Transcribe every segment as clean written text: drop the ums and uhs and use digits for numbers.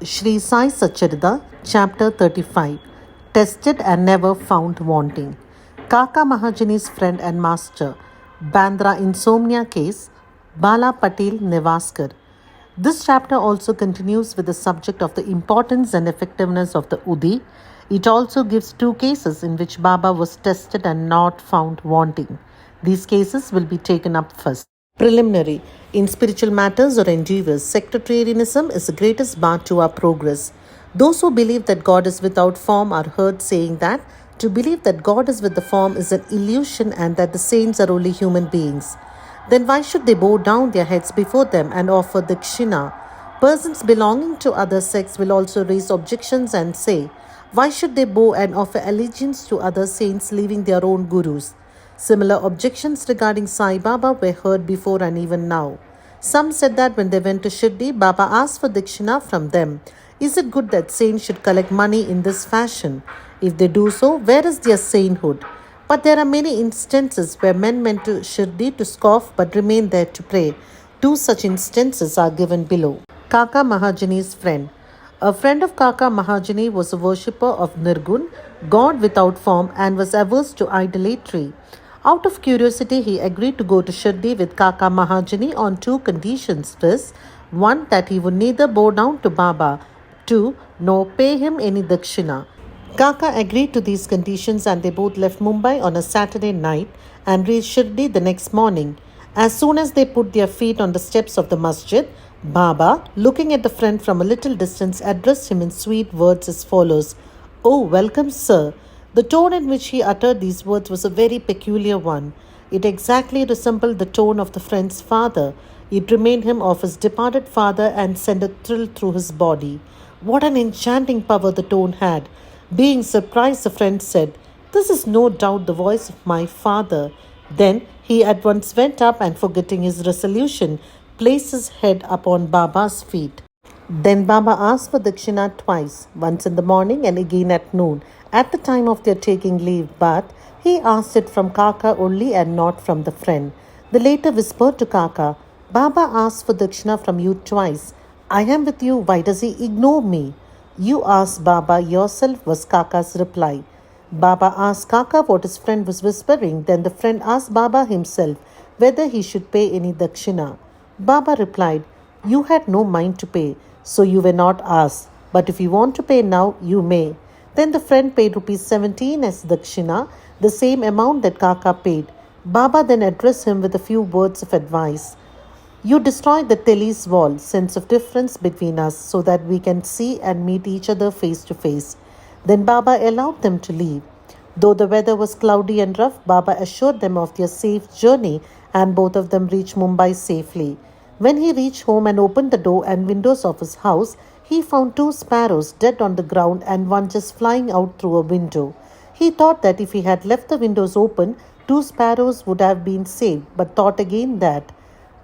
Shri Sai Satcharita, Chapter 35, Tested and Never Found Wanting. Kaka Mahajani's friend and master, Bandra insomnia case, Bala Patel Nevaskar. This chapter also continues with the subject of the importance and effectiveness of the Udi. It also gives two cases in which Baba was tested and not found wanting. These cases will be taken up first. Preliminary. In spiritual matters or endeavors, sectarianism is the greatest bar to our progress. Those who believe that God is without form are heard saying that to believe that God is with the form is an illusion and that the saints are only human beings. Then why should they bow down their heads before them and offer dakshina? Persons belonging to other sects will also raise objections and say, why should they bow and offer allegiance to other saints leaving their own gurus? Similar objections regarding Sai Baba were heard before and even now. Some said that when they went to Shri, Baba asked for dakshina from them. Is it good that saints should collect money in this fashion? If they do so, where is their sainthood? But there are many instances where men went to Shri to scoff but remained there to pray. Two such instances are given below. Kaka Mahajani's friend. A friend of Kaka Mahajani was a worshipper of Nirgun, God without form, and was averse to idolatry. Out of curiosity, he agreed to go to Shri with Kaka Mahajani on two conditions. First, one, that he would neither bow down to Baba, two, nor pay him any dakshina. Kaka agreed to these conditions and they both left Mumbai on a Saturday night and reached Shri the next morning. As soon as they put their feet on the steps of the masjid, Baba, looking at the friend from a little distance, addressed him in sweet words as follows. Oh, welcome, sir. The tone in which he uttered these words was a very peculiar one. It exactly resembled the tone of the friend's father. It reminded him of his departed father and sent a thrill through his body. What an enchanting power the tone had. Being surprised, the friend said, this is no doubt the voice of my father. Then he at once went up and, forgetting his resolution, placed his head upon Baba's feet. Then Baba asked for dakshina twice, once in the morning and again at noon, at the time of their taking leave, but he asked it from Kaka only and not from the friend. The latter whispered to Kaka, Baba asked for dakshina from you twice. I am with you, why does he ignore me? You asked Baba yourself, was Kaka's reply. Baba asked Kaka what his friend was whispering. Then the friend asked Baba himself whether he should pay any dakshina. Baba replied, you had no mind to pay, so you were not asked. But if you want to pay now, you may. Then the friend paid rupees 17 as dakshina, the same amount that Kaka paid. Baba then addressed him with a few words of advice. You destroyed the Teli's wall, sense of difference between us, so that we can see and meet each other face to face. Then Baba allowed them to leave. Though the weather was cloudy and rough, Baba assured them of their safe journey and both of them reached Mumbai safely. When he reached home and opened the door and windows of his house, he found two sparrows dead on the ground and one just flying out through a window. He thought that if he had left the windows open, two sparrows would have been saved, but thought again that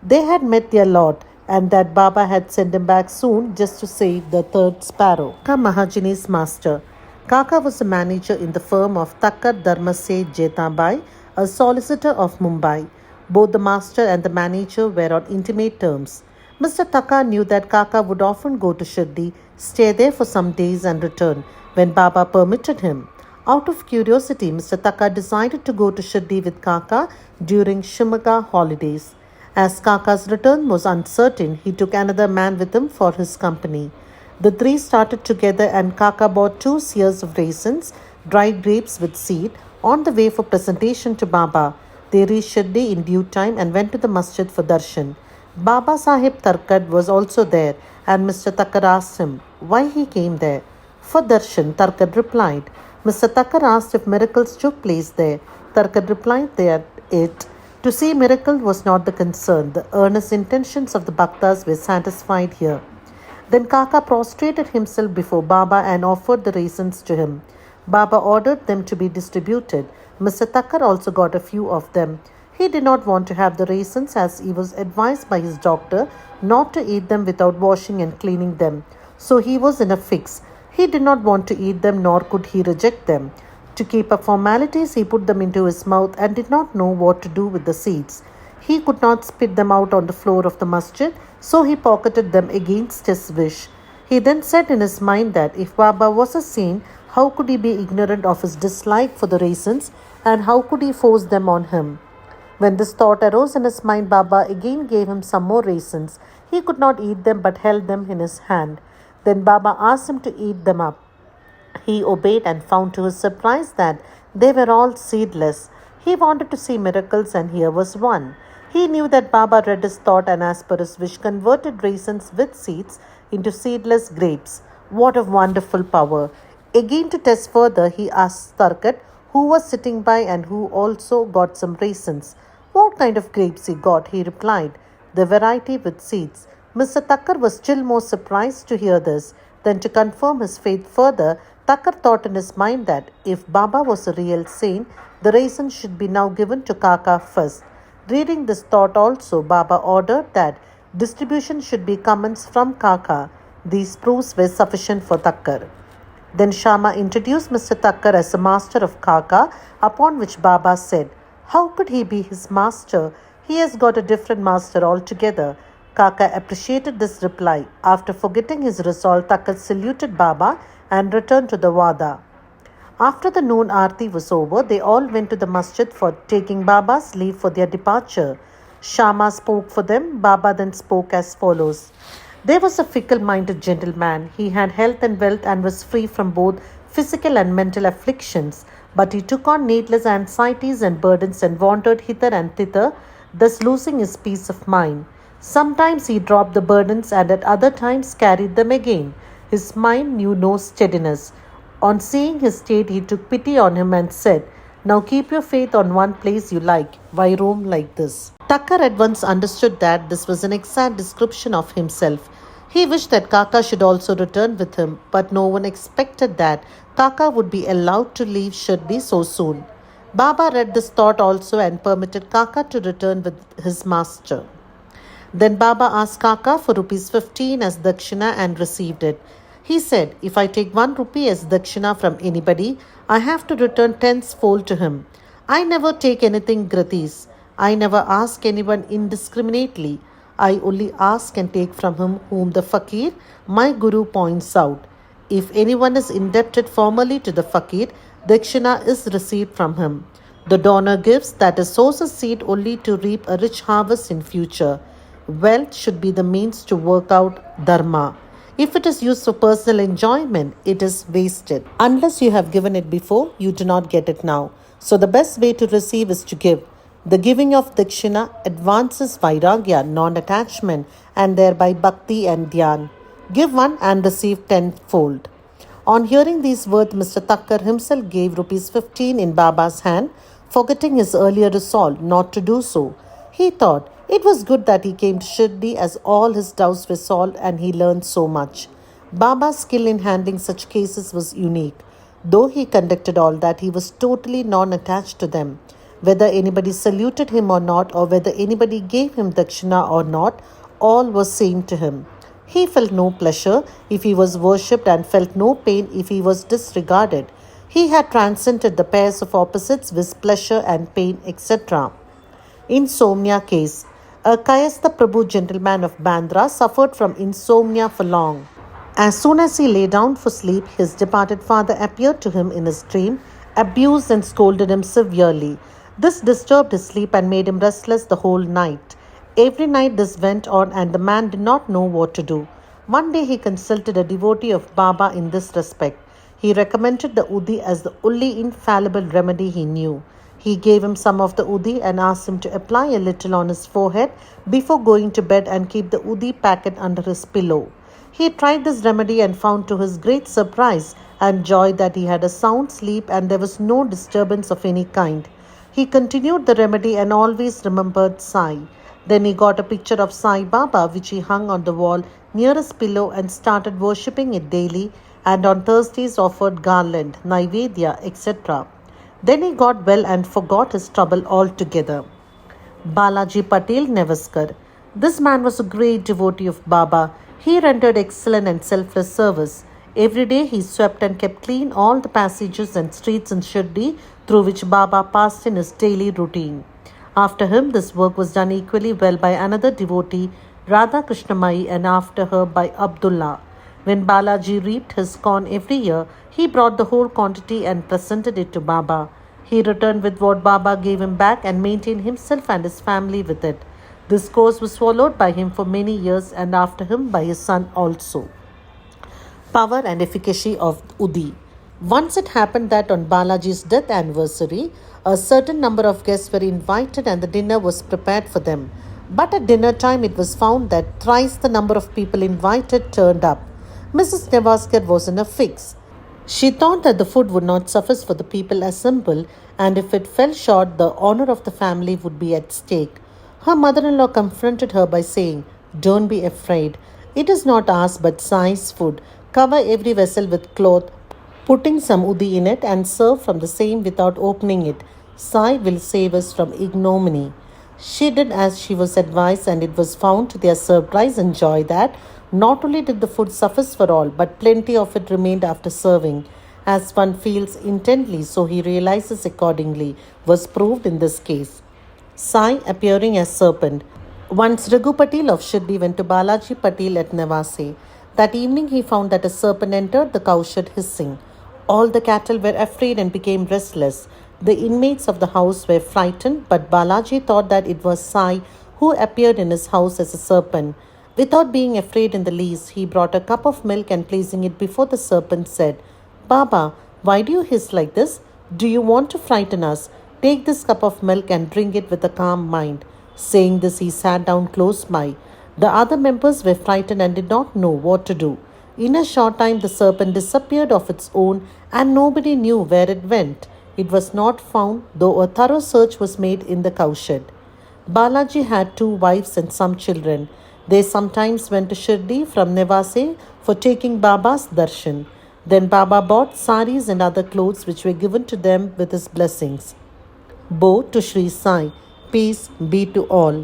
they had met their lot and that Baba had sent them back soon just to save the third sparrow. Kaka Mahajani's master. Kaka was a manager in the firm of Thakkar Dharmase Jetabai, a solicitor of Mumbai. Both the master and the manager were on intimate terms. Mr. Thakkar knew that Kaka would often go to Shri, stay there for some days and return when Baba permitted him. Out of curiosity, Mr. Thakkar decided to go to Shri with Kaka during Shimaga holidays. As Kaka's return was uncertain, he took another man with him for his company. The three started together and Kaka bought 2 seers of raisins, dried grapes with seed, on the way for presentation to Baba. They reached Shri in due time and went to the masjid for darshan. Baba Sahib Tarkad was also there and Mr. Thakkar asked him why he came there. For darshan, Tarkad replied. Mr. Thakkar asked if miracles took place there. Tarkad replied that to see miracle was not the concern. The earnest intentions of the bhaktas were satisfied here. Then Kaka prostrated himself before Baba and offered the raisins to him. Baba ordered them to be distributed. Mr. Thakkar also got a few of them. He did not want to have the raisins as he was advised by his doctor not to eat them without washing and cleaning them. So he was in a fix. He did not want to eat them nor could he reject them. To keep up formalities, he put them into his mouth and did not know what to do with the seeds. He could not spit them out on the floor of the masjid, so he pocketed them against his wish. He then said in his mind that if Baba was a saint, how could he be ignorant of his dislike for the raisins, and how could he force them on him? When this thought arose in his mind, Baba again gave him some more raisins. He could not eat them but held them in his hand. Then Baba asked him to eat them up. He obeyed and found to his surprise that they were all seedless. He wanted to see miracles, and here was one. He knew that Baba read his thought and, as per his wish, converted raisins with seeds into seedless grapes. What a wonderful power! Again, to test further, he asked Tarkat, who was sitting by and who also got some raisins, what kind of grapes he got. He replied, the variety with seeds. Mr. Thakkar was still more surprised to hear this. Then, to confirm his faith further, Thakkar thought in his mind that if Baba was a real saint, the raisins should be now given to Kaka first. Reading this thought also, Baba ordered that distribution should be commenced from Kaka. These proofs were sufficient for Thakkar. Then Shama introduced Mr. Thakkar as a master of Kaka, upon which Baba said, how could he be his master? He has got a different master altogether. Kaka appreciated this reply. After forgetting his resolve, Thakkar saluted Baba and returned to the Wada. After the noon aarti was over, they all went to the masjid for taking Baba's leave for their departure. Shama spoke for them. Baba then spoke as follows. There was a fickle-minded gentleman. He had health and wealth and was free from both physical and mental afflictions. But he took on needless anxieties and burdens and wandered hither and thither, thus losing his peace of mind. Sometimes he dropped the burdens and at other times carried them again. His mind knew no steadiness. On seeing his state, he took pity on him and said, now keep your faith on one place you like. Why roam like this? Thakkar at once understood that this was an exact description of himself. He wished that Kaka should also return with him, but no one expected that Kaka would be allowed to leave Shirdi so soon. Baba read this thought also and permitted Kaka to return with his master. Then Baba asked Kaka for rupees 15 as dakshina and received it. He said, if I take 1 rupee as dakshina from anybody, I have to return tenfold to him. I never take anything gratis. I never ask anyone indiscriminately. I only ask and take from him whom the fakir, my guru, points out. If anyone is indebted formally to the fakir, dakshina is received from him. The donor gives, that is, sows a seed only to reap a rich harvest in future. Wealth should be the means to work out dharma. If it is used for personal enjoyment, it is wasted. Unless you have given it before, you do not get it now. So the best way to receive is to give. The giving of dakshina advances vairagya, non-attachment, and thereby bhakti and dhyan. Give 1 and receive tenfold. On hearing these words, Mr. Thakkar himself gave rupees 15 in Baba's hand, forgetting his earlier resolve not to do so. He thought, it was good that he came to Shirdi, as all his doubts were solved and he learned so much. Baba's skill in handling such cases was unique. Though he conducted all that, he was totally non-attached to them. Whether anybody saluted him or not, or whether anybody gave him dakshina or not, all was same to him. He felt no pleasure if he was worshipped and felt no pain if he was disregarded. He had transcended the pairs of opposites with pleasure and pain, etc. Insomnia case. A Kayastha Prabhu gentleman of Bandra suffered from insomnia for long. As soon as he lay down for sleep, his departed father appeared to him in his dream, abused and scolded him severely. This disturbed his sleep and made him restless the whole night. Every night this went on and the man did not know what to do. One day he consulted a devotee of Baba in this respect. He recommended the Udi as the only infallible remedy he knew. He gave him some of the Udi and asked him to apply a little on his forehead before going to bed and keep the Udi packet under his pillow. He tried this remedy and found to his great surprise and joy that he had a sound sleep and there was no disturbance of any kind. He continued the remedy and always remembered Sai. Then he got a picture of Sai Baba which he hung on the wall near his pillow and started worshipping it daily, and on Thursdays offered garland, naivedya, etc. Then he got well and forgot his trouble altogether. Balaji Patel Nevaskar. This man was a great devotee of Baba. He rendered excellent and selfless service. Every day he swept and kept clean all the passages and streets in Shirdi through which Baba passed in his daily routine. After him, this work was done equally well by another devotee, Radha Krishnamai, and after her by Abdullah. When Balaji reaped his corn every year, he brought the whole quantity and presented it to Baba. He returned with what Baba gave him back and maintained himself and his family with it. This course was followed by him for many years and after him by his son also. Power and efficacy of Udi. Once it happened that on Balaji's death anniversary, a certain number of guests were invited and the dinner was prepared for them. But at dinner time, it was found that thrice the number of people invited turned up. Mrs. Nevaskar was in a fix. She thought that the food would not suffice for the people assembled, and if it fell short, the honor of the family would be at stake. Her mother-in-law confronted her by saying, "Don't be afraid. It is not ours but Sai's food. Cover every vessel with cloth, putting some udi in it and serve from the same without opening it. Sai will save us from ignominy." She did as she was advised, and it was found to their surprise and joy that not only did the food suffice for all, but plenty of it remained after serving. As one feels intently, so he realizes accordingly, was proved in this case. Sai appearing as serpent. Once Raghu Patil of Shri went to Balaji Patil at Nevase. That evening he found that a serpent entered the cowshed hissing. All the cattle were afraid and became restless. The inmates of the house were frightened, but Balaji thought that it was Sai who appeared in his house as a serpent. Without being afraid in the least, he brought a cup of milk and placing it before the serpent said, "Baba, why do you hiss like this? Do you want to frighten us? Take this cup of milk and drink it with a calm mind." Saying this, he sat down close by. The other members were frightened and did not know what to do. In a short time, the serpent disappeared of its own, and nobody knew where it went. It was not found, though a thorough search was made in the cowshed. Balaji had 2 wives and some children. They sometimes went to Shirdi from Nevase for taking Baba's darshan. Then Baba bought saris and other clothes which were given to them with his blessings. Bow to Shri Sai. Peace be to all.